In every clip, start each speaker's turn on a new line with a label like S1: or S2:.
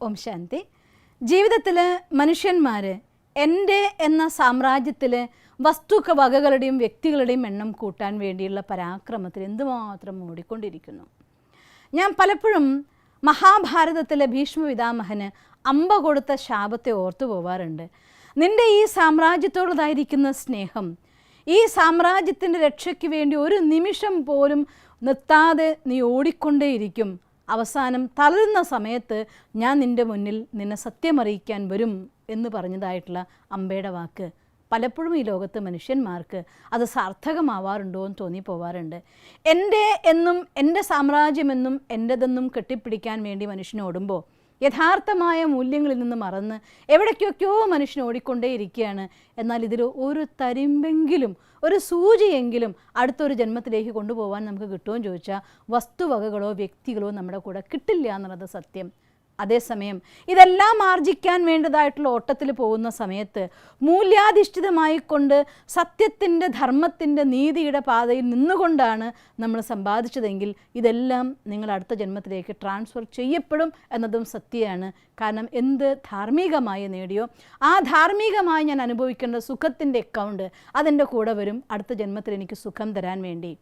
S1: ഓം ശാന്തി. ജീവിതത്തിൽ മനുഷ്യന്മാർ എൻ്റെ എന്ന സാമ്രാജ്യത്തിൽ വസ്തുവകകളുടെയും വ്യക്തികളുടെയും എണ്ണം കൂട്ടാൻ വേണ്ടിയുള്ള പരാക്രമത്തിൽ എന്തുമാത്രം ഓടിക്കൊണ്ടിരിക്കുന്നു. ഞാൻ പലപ്പോഴും മഹാഭാരതത്തിലെ ഭീഷ്മപിതാമഹന് അമ്പ കൊടുത്ത ശാപത്തെ ഓർത്തു പോവാറുണ്ട്. നിൻ്റെ ഈ സാമ്രാജ്യത്തോടുള്ളതായിരിക്കുന്ന സ്നേഹം, ഈ സാമ്രാജ്യത്തിൻ്റെ രക്ഷയ്ക്ക് വേണ്ടി ഒരു നിമിഷം പോലും നിർത്താതെ നീ ഓടിക്കൊണ്ടേയിരിക്കും. അവസാനം തളരുന്ന സമയത്ത് ഞാൻ നിൻ്റെ മുന്നിൽ നിന്നെ സത്യമറിയിക്കാൻ വരും എന്ന് പറഞ്ഞതായിട്ടുള്ള അമ്പയുടെ വാക്ക് പലപ്പോഴും ഈ ലോകത്ത് മനുഷ്യന്മാർക്ക് അത് സാർത്ഥകമാവാറുണ്ടോ എന്ന് തോന്നിപ്പോവാറുണ്ട്. എൻ്റെ എന്നും എൻ്റെ സാമ്രാജ്യമെന്നും എൻ്റെതെന്നും കെട്ടിപ്പിടിക്കാൻ വേണ്ടി മനുഷ്യൻ ഓടുമ്പോൾ യഥാർത്ഥമായ മൂല്യങ്ങളിൽ നിന്ന് മറന്ന് എവിടേക്കൊക്കെയോ മനുഷ്യൻ ഓടിക്കൊണ്ടേയിരിക്കുകയാണ്. എന്നാൽ ഇതിൽ ഒരു തരിമ്പെങ്കിലും, ഒരു സൂചിയെങ്കിലും അടുത്തൊരു ജന്മത്തിലേക്ക് കൊണ്ടുപോകാൻ നമുക്ക് കിട്ടുമെന്ന് ചോദിച്ചാൽ വസ്തുവകകളോ വ്യക്തികളോ നമ്മുടെ കൂടെ കിട്ടില്ല എന്നുള്ളത് സത്യം. അതേസമയം ഇതെല്ലാം ആർജിക്കാൻ വേണ്ടതായിട്ടുള്ള ഓട്ടത്തിൽ പോകുന്ന സമയത്ത് മൂല്യാധിഷ്ഠിതമായിക്കൊണ്ട് സത്യത്തിൻ്റെ, ധർമ്മത്തിൻ്റെ, നീതിയുടെ പാതയിൽ നിന്നുകൊണ്ടാണ് നമ്മൾ സമ്പാദിച്ചതെങ്കിൽ ഇതെല്ലാം നിങ്ങൾ അടുത്ത ജന്മത്തിലേക്ക് ട്രാൻസ്ഫർ ചെയ്യപ്പെടും എന്നതും സത്യമാണ്. കാരണം എന്ത് ധാർമ്മികമായി നേടിയോ ആ ധാർമ്മികമായി ഞാൻ അനുഭവിക്കേണ്ട സുഖത്തിൻ്റെ അക്കൗണ്ട് അതെൻ്റെ കൂടെ വരും അടുത്ത ജന്മത്തിൽ എനിക്ക് സുഖം തരാൻ വേണ്ടി.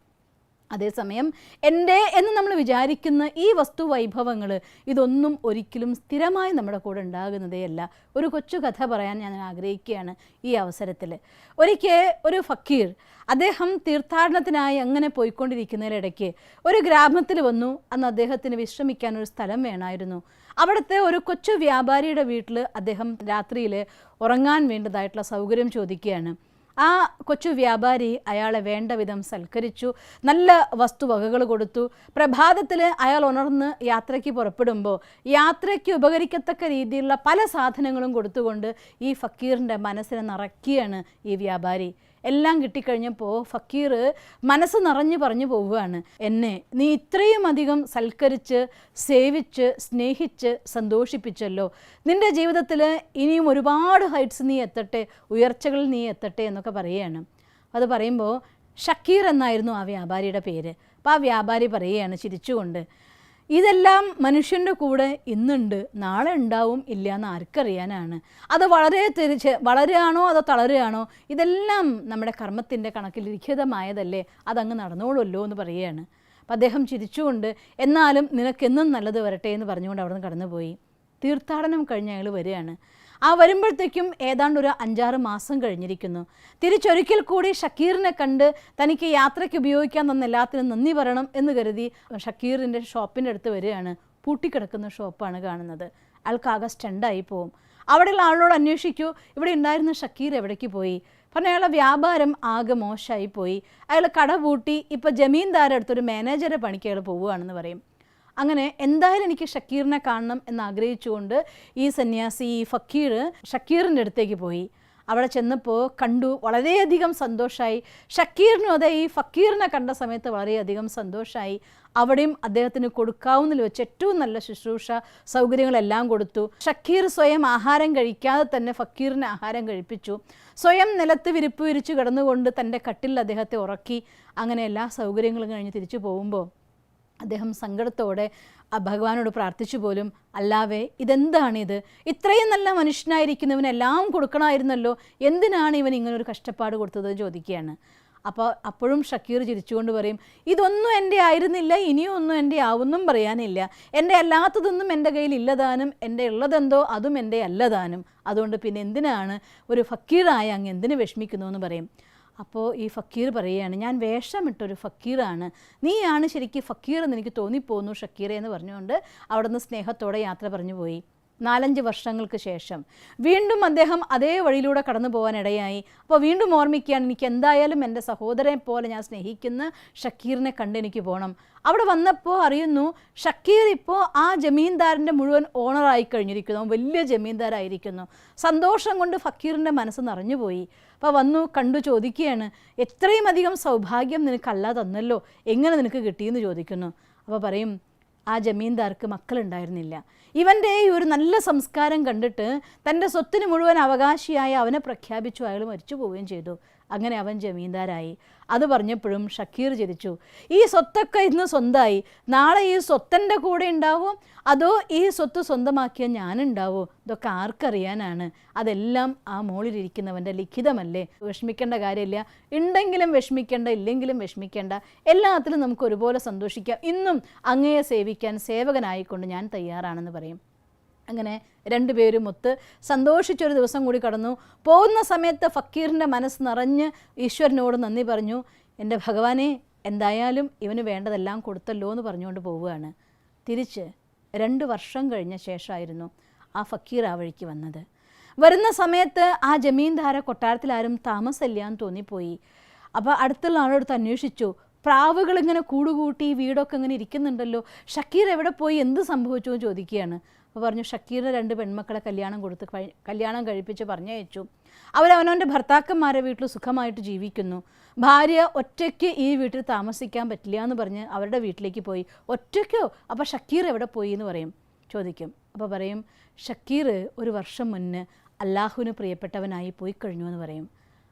S1: അതേസമയം എൻ്റെ എന്ന് നമ്മൾ വിചാരിക്കുന്ന ഈ വസ്തുവൈഭവങ്ങൾ ഇതൊന്നും ഒരിക്കലും സ്ഥിരമായി നമ്മുടെ കൂടെ ഉണ്ടാകുന്നതേ അല്ല. ഒരു കൊച്ചു കഥ പറയാൻ ഞാൻ ആഗ്രഹിക്കുകയാണ് ഈ അവസരത്തിൽ. ഒരിക്കൽ ഒരു ഫക്കീർ, അദ്ദേഹം തീർത്ഥാടനത്തിനായി അങ്ങനെ പോയിക്കൊണ്ടിരിക്കുന്നതിനിടയ്ക്ക് ഒരു ഗ്രാമത്തിൽ വന്നു. അന്ന് അദ്ദേഹത്തിന് വിശ്രമിക്കാൻ ഒരു സ്ഥലം വേണമായിരുന്നു. അവിടുത്തെ ഒരു കൊച്ചു വ്യാപാരിയുടെ വീട്ടിൽ അദ്ദേഹം രാത്രിയിൽ ഉറങ്ങാൻ വേണ്ടതായിട്ടുള്ള സൗകര്യം ചോദിക്കുകയാണ്. ആ കൊച്ചു വ്യാപാരി അയാളെ വേണ്ട വിധം സൽക്കരിച്ചു, നല്ല വസ്തുവകകൾ കൊടുത്തു. പ്രഭാതത്തിൽ അയാൾ ഉണർന്ന് യാത്രയ്ക്ക് പുറപ്പെടുമ്പോൾ യാത്രയ്ക്ക് ഉപകരിക്കത്തക്ക രീതിയിലുള്ള പല സാധനങ്ങളും കൊടുത്തുകൊണ്ട് ഈ ഫക്കീറിൻ്റെ മനസ്സിനെ നിറയ്ക്കുകയാണ് ഈ വ്യാപാരി. എല്ലാം കിട്ടിക്കഴിഞ്ഞപ്പോൾ ഫക്കീർ മനസ്സ് നിറഞ്ഞ് പറഞ്ഞു പോവുകയാണ്, എന്നെ നീ ഇത്രയും അധികം സൽക്കരിച്ച്, സേവിച്ച്, സ്നേഹിച്ച് സന്തോഷിപ്പിച്ചല്ലോ. നിൻ്റെ ജീവിതത്തിൽ ഇനിയും ഒരുപാട് ഹൈറ്റ്സ് നീ എത്തട്ടെ, ഉയർച്ചകളിൽ നീ എത്തട്ടെ എന്നൊക്കെ പറയുകയാണ്. അത് പറയുമ്പോൾ ഷക്കീർ എന്നായിരുന്നു ആ വ്യാപാരിയുടെ പേര്. അപ്പോൾ ആ വ്യാപാരി പറയുകയാണ് ചിരിച്ചുകൊണ്ട്, ഇതെല്ലാം മനുഷ്യൻ്റെ കൂടെ ഇന്നുണ്ട്, നാളെ ഉണ്ടാവും ഇല്ല എന്ന് ആർക്കറിയാനാണ്. അത് വളരുകയാണോ അതോ തളരുകയാണോ, ഇതെല്ലാം നമ്മുടെ കർമ്മത്തിൻ്റെ കണക്കിൽ ലിഖിതമായതല്ലേ, അതങ്ങ് നടന്നോളുമല്ലോ എന്ന് പറയുകയാണ്. അപ്പം അദ്ദേഹം ചിരിച്ചുകൊണ്ട് എന്നാലും നിനക്കെന്നും നല്ലത് വരട്ടെ എന്ന് പറഞ്ഞുകൊണ്ട് അവിടെ നിന്ന് കടന്നുപോയി. തീർത്ഥാടനം കഴിഞ്ഞ് അയാൾ വരികയാണ്. ആ വരുമ്പോഴത്തേക്കും ഏതാണ്ട് ഒരു 5-6 മാസം കഴിഞ്ഞിരിക്കുന്നു. തിരിച്ചൊരിക്കൽ കൂടി ഷക്കീറിനെ കണ്ട് തനിക്ക് യാത്രയ്ക്ക് ഉപയോഗിക്കാൻ തന്ന എല്ലാത്തിനും നന്ദി പറയണം എന്ന് കരുതി ഷക്കീറിൻ്റെ ഷോപ്പിൻ്റെ അടുത്ത് വരികയാണ്. പൂട്ടിക്കിടക്കുന്ന ഷോപ്പാണ് കാണുന്നത്. അയാൾക്കാകെ സ്റ്റണ്ടായി പോവും. അവിടെയുള്ള ആളോട് അന്വേഷിക്കൂ, ഇവിടെ ഉണ്ടായിരുന്ന ഷക്കീർ എവിടേക്ക് പോയി? പറഞ്ഞാൽ അയാളുടെ വ്യാപാരം ആകെ മോശമായി പോയി. അയാൾ കട പൂട്ടി ഇപ്പോൾ ജമീന്ദാരുടെ അടുത്തൊരു മാനേജറെ പണിക്ക് അയാൾ പോവുകയാണെന്ന് പറയും. അങ്ങനെ എന്തായാലും എനിക്ക് ഷക്കീറിനെ കാണണം എന്നാഗ്രഹിച്ചുകൊണ്ട് ഈ സന്യാസി, ഈ ഫക്കീർ ഷക്കീറിൻ്റെ അടുത്തേക്ക് പോയി. അവിടെ ചെന്നപ്പോൾ കണ്ടു, വളരെയധികം സന്തോഷമായി. ഷക്കീറിനും അതെ ഈ ഫക്കീറിനെ കണ്ട സമയത്ത് വളരെയധികം സന്തോഷമായി. അവിടെയും അദ്ദേഹത്തിന് കൊടുക്കാവുന്നതിൽ വെച്ച് ഏറ്റവും നല്ല ശുശ്രൂഷ സൗകര്യങ്ങളെല്ലാം കൊടുത്തു. ഷക്കീർ സ്വയം ആഹാരം കഴിക്കാതെ തന്നെ ഫക്കീറിന് ആഹാരം കഴിപ്പിച്ചു. സ്വയം നിലത്ത് വിരിപ്പ് വിരിച്ചു കിടന്നുകൊണ്ട് തൻ്റെ കട്ടിൽ അദ്ദേഹത്തെ ഉറക്കി. അങ്ങനെ എല്ലാ സൗകര്യങ്ങളും കഴിഞ്ഞ് തിരിച്ചു പോകുമ്പോൾ അദ്ദേഹം സങ്കടത്തോടെ ഭഗവാനോട് പ്രാർത്ഥിച്ചു പോലും, അല്ലാവേ ഇതെന്താണിത്, ഇത്രയും നല്ല മനുഷ്യനായിരിക്കുന്നവനെല്ലാം കൊടുക്കണമായിരുന്നല്ലോ, എന്തിനാണ് ഇവൻ ഇങ്ങനൊരു കഷ്ടപ്പാട് കൊടുത്തതെന്ന് ചോദിക്കുകയാണ്. അപ്പോഴും ഷക്കീർ ചിരിച്ചുകൊണ്ട് പറയും, ഇതൊന്നും എൻ്റെ ആയിരുന്നില്ല, ഇനിയും ഒന്നും എൻ്റെ ആവുന്നും പറയാനില്ല, എൻ്റെ അല്ലാത്തതൊന്നും എൻ്റെ കയ്യിൽ ഇല്ലതാനും, എൻ്റെ ഉള്ളതെന്തോ അതും എൻ്റെ അല്ലതാനും, അതുകൊണ്ട് പിന്നെ എന്തിനാണ് ഒരു ഫക്കീറായ അങ്ങ് എന്തിനു വിഷമിക്കുന്നു എന്ന് പറയും. അപ്പോൾ ഈ ഫക്കീർ പറയുകയാണ്, ഞാൻ വേഷമിട്ടൊരു ഫക്കീറാണ്, നീയാണ് ശരിക്കും ഫക്കീർ എന്ന് എനിക്ക് തോന്നിപ്പോന്നു ഷക്കീറെ എന്ന് പറഞ്ഞുകൊണ്ട് അവിടെ നിന്ന് സ്നേഹത്തോടെ യാത്ര പറഞ്ഞു പോയി. 4-5 വർഷങ്ങൾക്ക് ശേഷം വീണ്ടും അദ്ദേഹം അതേ വഴിയിലൂടെ കടന്നു പോകാനിടയായി. അപ്പോൾ വീണ്ടും ഓർമ്മിക്കുകയാണ്, എനിക്ക് എന്തായാലും എൻ്റെ സഹോദരനെ പോലെ ഞാൻ സ്നേഹിക്കുന്ന ഷക്കീറിനെ കണ്ട് എനിക്ക് പോകണം. അവിടെ വന്നപ്പോൾ അറിയുന്നു ഷക്കീർ ഇപ്പോൾ ആ ജമീന്ദാറിൻ്റെ മുഴുവൻ ഓണറായി കഴിഞ്ഞിരിക്കുന്നു, വലിയ ജമീന്ദാരായിരിക്കുന്നു. സന്തോഷം കൊണ്ട് ഫക്കീറിൻ്റെ മനസ്സ് നിറഞ്ഞുപോയി. അപ്പോൾ വന്നു കണ്ടു ചോദിക്കുകയാണ്, എത്രയും അധികം സൗഭാഗ്യം നിനക്ക് അല്ലാ തന്നല്ലോ, എങ്ങനെ നിനക്ക് കിട്ടിയെന്ന് ചോദിക്കുന്നു. അപ്പോൾ പറയും, ആ ജമീന്ദാർക്ക് മക്കളുണ്ടായിരുന്നില്ല. ഇവൻ്റെ ഈ ഒരു നല്ല സംസ്കാരം കണ്ടിട്ട് തൻ്റെ സ്വത്തിന് മുഴുവൻ അവകാശിയായ അവനെ പ്രഖ്യാപിച്ചു, അയാൾ മരിച്ചു പോവുകയും ചെയ്തു. അങ്ങനെ അവൻ ജമീന്ദാരായി. അത് പറഞ്ഞപ്പോഴും ഷക്കീർ ചിരിച്ചു. ഈ സ്വത്തൊക്കെ ഇന്ന് സ്വന്തമായി, നാളെ ഈ സ്വത്തൻ്റെ കൂടെ ഉണ്ടാവോ അതോ ഈ സ്വത്ത് സ്വന്തമാക്കിയ ഞാനുണ്ടാവോ? ഇതൊക്കെ ആർക്കറിയാനാണ്? അതെല്ലാം ആ മോളിലിരിക്കുന്നവൻ്റെ ലിഖിതമല്ലേ. വിഷമിക്കേണ്ട കാര്യമില്ല. ഉണ്ടെങ്കിലും വിഷമിക്കേണ്ട, ഇല്ലെങ്കിലും വിഷമിക്കേണ്ട. എല്ലാത്തിലും നമുക്ക് ഒരുപോലെ സന്തോഷിക്കാം. ഇന്നും അങ്ങയെ സേവിക്കാൻ സേവകനായിക്കൊണ്ട് ഞാൻ തയ്യാറാണെന്ന് പറയും. അങ്ങനെ രണ്ടുപേരും ഒത്ത് സന്തോഷിച്ചൊരു ദിവസം കൂടി കടന്നു. പോകുന്ന സമയത്ത് ഫക്കീറിൻ്റെ മനസ്സ് നിറഞ്ഞ് ഈശ്വരനോട് നന്ദി പറഞ്ഞു. എൻ്റെ ഭഗവാനെ, എന്തായാലും ഇവന് വേണ്ടതെല്ലാം കൊടുത്തല്ലോ എന്ന് പറഞ്ഞുകൊണ്ട് പോവുകയാണ്. തിരിച്ച് 2 വർഷം കഴിഞ്ഞ ശേഷമായിരുന്നു ആ ഫക്കീർ ആ വഴിക്ക് വന്നത്. വരുന്ന സമയത്ത് ആ ജമീന്ദാര കൊട്ടാരത്തിൽ ആരും താമസമില്ല എന്ന് തോന്നിപ്പോയി. അപ്പോൾ അടുത്തുള്ള ആളോട് അന്വേഷിച്ചു. പ്രാവുകളിങ്ങനെ കൂടുകൂട്ടി വീടൊക്കെ ഇങ്ങനെ ഇരിക്കുന്നുണ്ടല്ലോ, ഷക്കീർ എവിടെ പോയി, എന്ത് സംഭവിച്ചു എന്ന് ചോദിക്കുകയാണ്. അപ്പോൾ പറഞ്ഞു, ഷക്കീറിന് 2 പെൺമക്കളെ കല്യാണം കഴിപ്പിച്ച് പറഞ്ഞയച്ചു. അവരവനവൻ്റെ ഭർത്താക്കന്മാരെ വീട്ടിൽ സുഖമായിട്ട് ജീവിക്കുന്നു. ഭാര്യ ഒറ്റയ്ക്ക് ഈ വീട്ടിൽ താമസിക്കാൻ പറ്റില്ല എന്ന് പറഞ്ഞ് അവരുടെ വീട്ടിലേക്ക് പോയി. ഒറ്റയ്ക്കോ? അപ്പോൾ ഷക്കീർ എവിടെ പോയി എന്ന് ചോദിക്കും. അപ്പോൾ പറയും, ഷക്കീർ 1 വർഷം മുന്നേ അല്ലാഹുവിന് പ്രിയപ്പെട്ടവനായി പോയി കഴിഞ്ഞു എന്ന് പറയും.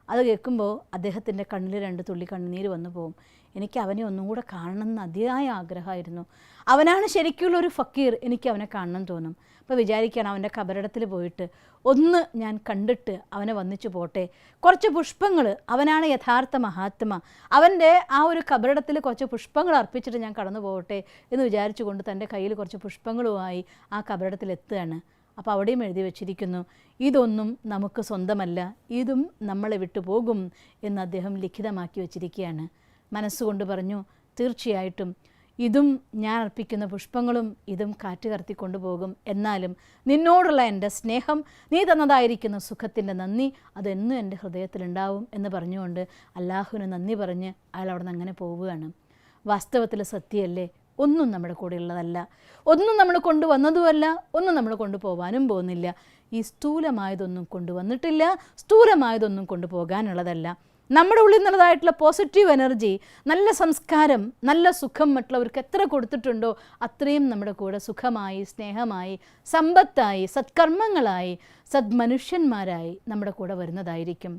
S1: അത് കേൾക്കുമ്പോൾ അദ്ദേഹത്തിൻ്റെ കണ്ണിൽ 2 തുള്ളി കണ്ണുനീര് വന്നു പോകും. എനിക്ക് അവനെ ഒന്നും കൂടെ കാണണമെന്ന് അതിയായ ആഗ്രഹമായിരുന്നു. അവനാണ് ശരിക്കുള്ള ഒരു ഫക്കീർ, എനിക്ക് അവനെ കാണണം തോന്നും. അപ്പോൾ വിചാരിക്കുകയാണ്, അവൻ്റെ കബറിടത്തിൽ പോയിട്ട് ഒന്ന് ഞാൻ കണ്ടിട്ട് അവനെ വന്നിച്ചു പോട്ടെ. കുറച്ച് പുഷ്പങ്ങൾ, അവനാണ് യഥാർത്ഥ മഹാത്മ, അവൻ്റെ ആ ഒരു കബറിടത്തിൽ കുറച്ച് പുഷ്പങ്ങൾ അർപ്പിച്ചിട്ട് ഞാൻ കടന്നു പോകട്ടെ എന്ന് വിചാരിച്ചുകൊണ്ട് തൻ്റെ കയ്യിൽ കുറച്ച് പുഷ്പങ്ങളുമായി ആ കബറിടത്തിൽ എത്തുകയാണ്. അപ്പോൾ അവിടെയും എഴുതി വച്ചിരിക്കുന്നു, ഇതൊന്നും നമുക്ക് സ്വന്തമല്ല, ഇതും നമ്മളെ വിട്ടുപോകും എന്ന് അദ്ദേഹം ലിഖിതമാക്കി വച്ചിരിക്കുകയാണ്. മനസ്സുകൊണ്ട് പറഞ്ഞു, തീർച്ചയായിട്ടും ഇതും ഞാൻ അർപ്പിക്കുന്ന പുഷ്പങ്ങളും ഇതും കാറ്റ് കടത്തി കൊണ്ടുപോകും. എന്നാലും നിന്നോടുള്ള എൻ്റെ സ്നേഹം, നീ തന്നതായിരിക്കുന്ന സുഖത്തിൻ്റെ നന്ദി, അതെന്നും എൻ്റെ ഹൃദയത്തിലുണ്ടാവും എന്ന് പറഞ്ഞുകൊണ്ട് അല്ലാഹുവിന് നന്ദി പറഞ്ഞ് അയാൾ അവിടെ നിന്ന് അങ്ങനെ പോവുകയാണ്. വാസ്തവത്തിൽ സത്യമല്ലേ, ഒന്നും നമ്മുടെ കൂടെ ഉള്ളതല്ല, ഒന്നും നമ്മൾ കൊണ്ടുവന്നതുമല്ല, ഒന്നും നമ്മൾ കൊണ്ടുപോകാനും പോകുന്നില്ല. ഈ സ്ഥൂലമായതൊന്നും കൊണ്ടുവന്നിട്ടില്ല, സ്ഥൂലമായതൊന്നും കൊണ്ടുപോകാനുള്ളതല്ല. നമ്മുടെ ഉള്ളിൽ നിന്നുള്ളതായിട്ടുള്ള പോസിറ്റീവ് എനർജി, നല്ല സംസ്കാരം, നല്ല സുഖം മറ്റുള്ളവർക്ക് എത്ര കൊടുത്തിട്ടുണ്ടോ അത്രയും നമ്മുടെ കൂടെ സുഖമായി, സ്നേഹമായി, സമ്പത്തായി, സത്കർമ്മങ്ങളായി, സദ്മനുഷ്യന്മാരായി നമ്മുടെ കൂടെ വരുന്നതായിരിക്കും.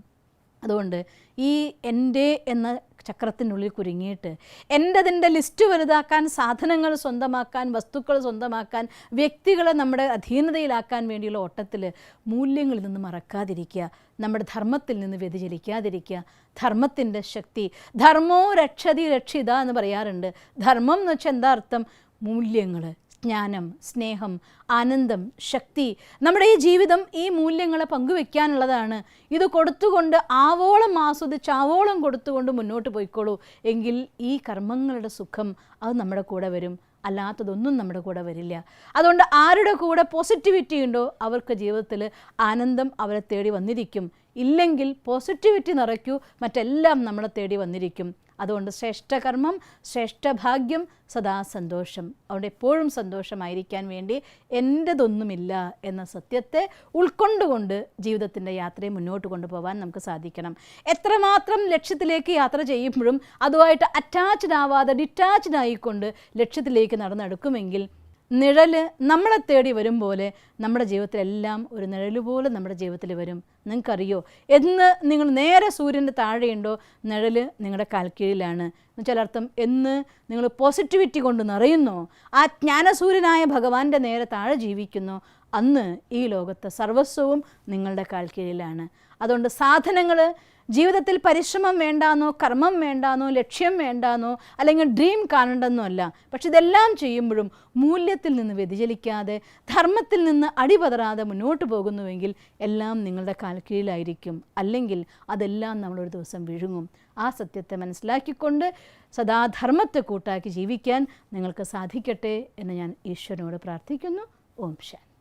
S1: അതുകൊണ്ട് ഈ എൻ്റെ എന്ന ചക്രത്തിനുള്ളിൽ കുരുങ്ങിയിട്ട് എൻ്റെതിൻ്റെ ലിസ്റ്റ് വലുതാക്കാൻ, സാധനങ്ങൾ സ്വന്തമാക്കാൻ, വസ്തുക്കൾ സ്വന്തമാക്കാൻ, വ്യക്തികളെ നമ്മുടെ അധീനതയിലാക്കാൻ വേണ്ടിയുള്ള ഓട്ടത്തിൽ മൂല്യങ്ങളിൽ നിന്ന് മറക്കാതിരിക്കുക, നമ്മുടെ ധർമ്മത്തിൽ നിന്ന് വ്യതിചലിക്കാതിരിക്കുക. ധർമ്മത്തിൻ്റെ ശക്തി, ധർമ്മോ രക്ഷതി രക്ഷിത എന്ന് പറയാറുണ്ട്. ധർമ്മം എന്ന് വെച്ചാൽ എന്താ അർത്ഥം? മൂല്യങ്ങൾ, ജ്ഞാനം, സ്നേഹം, ആനന്ദം, ശക്തി. നമ്മുടെ ഈ ജീവിതം ഈ മൂല്യങ്ങളെ പങ്കുവെക്കാനുള്ളതാണ്. ഇത് കൊടുത്തുകൊണ്ട് ആവോളം ആസ്വദിച്ച് ആവോളം കൊടുത്തുകൊണ്ട് മുന്നോട്ട് പോയിക്കോളൂ. എങ്കിൽ ഈ കർമ്മങ്ങളുടെ സുഖം അത് നമ്മുടെ കൂടെ വരും, അല്ലാത്തതൊന്നും നമ്മുടെ കൂടെ വരില്ല. അതുകൊണ്ട് ആരുടെ കൂടെ പോസിറ്റിവിറ്റി ഉണ്ടോ അവർക്ക് ജീവിതത്തിൽ ആനന്ദം അവരെ തേടി വന്നിരിക്കും. ഇല്ലെങ്കിൽ പോസിറ്റിവിറ്റി നിറയ്ക്കൂ, മറ്റെല്ലാം നമ്മളെ തേടി വന്നിരിക്കും. അതുകൊണ്ട് ശ്രേഷ്ഠകർമ്മം, ശ്രേഷ്ഠഭാഗ്യം, സദാ സന്തോഷം. അതുകൊണ്ട് എപ്പോഴും സന്തോഷമായിരിക്കാൻ വേണ്ടി എൻ്റെതൊന്നുമില്ല എന്ന സത്യത്തെ ഉൾക്കൊണ്ടുകൊണ്ട് ജീവിതത്തിൻ്റെ യാത്രയെ മുന്നോട്ട് കൊണ്ടുപോകാൻ നമുക്ക് സാധിക്കണം. എത്രമാത്രം ലക്ഷ്യത്തിലേക്ക് യാത്ര ചെയ്യുമ്പോഴും അതുമായിട്ട് അറ്റാച്ച്ഡ് ആവാതെ ഡിറ്റാച്ച്ഡ് ആയിക്കൊണ്ട് ലക്ഷ്യത്തിലേക്ക് നടന്നെടുക്കുമെങ്കിൽ നിഴൽ നമ്മളെ തേടി വരും പോലെ നമ്മുടെ ജീവിതത്തിലെല്ലാം ഒരു നിഴൽ പോലെ നമ്മുടെ ജീവിതത്തിൽ വരും. നിങ്ങൾക്കറിയോ, എന്ന് നിങ്ങൾ നേരെ സൂര്യൻ്റെ താഴെയുണ്ടോ നിഴൽ നിങ്ങളുടെ കാൽക്കീഴിലാണ്. എന്നുവെച്ചാൽ എന്ന് നിങ്ങൾ പോസിറ്റിവിറ്റി കൊണ്ട് നിറയുന്നോ, ആ ജ്ഞാനസൂര്യനായ ഭഗവാന്റെ നേരെ താഴെ ജീവിക്കുന്നു, അന്ന് ഈ ലോകത്തെ സർവസ്വവും നിങ്ങളുടെ കാൽക്കീഴിലാണ്. അതുകൊണ്ട് സാധനങ്ങൾ, ജീവിതത്തിൽ പരിശ്രമം വേണ്ടാന്നോ, കർമ്മം വേണ്ടാന്നോ, ലക്ഷ്യം വേണ്ടാന്നോ, അല്ലെങ്കിൽ ഡ്രീം കാണണ്ടെന്നോ അല്ല. പക്ഷെ ഇതെല്ലാം ചെയ്യുമ്പോഴും മൂല്യത്തിൽ നിന്ന് വ്യതിചലിക്കാതെ, ധർമ്മത്തിൽ നിന്ന് അടിപതറാതെ മുന്നോട്ട് പോകുന്നുവെങ്കിൽ എല്ലാം നിങ്ങളുടെ കാൽക്കീഴിലായിരിക്കും. അല്ലെങ്കിൽ അതെല്ലാം നമ്മളൊരു ദിവസം വിഴുങ്ങും. ആ സത്യത്തെ മനസ്സിലാക്കിക്കൊണ്ട് സദാ ധർമ്മത്തെ കൂട്ടാക്കി ജീവിക്കാൻ നിങ്ങൾക്ക് സാധിക്കട്ടെ എന്ന് ഞാൻ ഈശ്വരനോട് പ്രാർത്ഥിക്കുന്നു. ഓം ശാന്തി.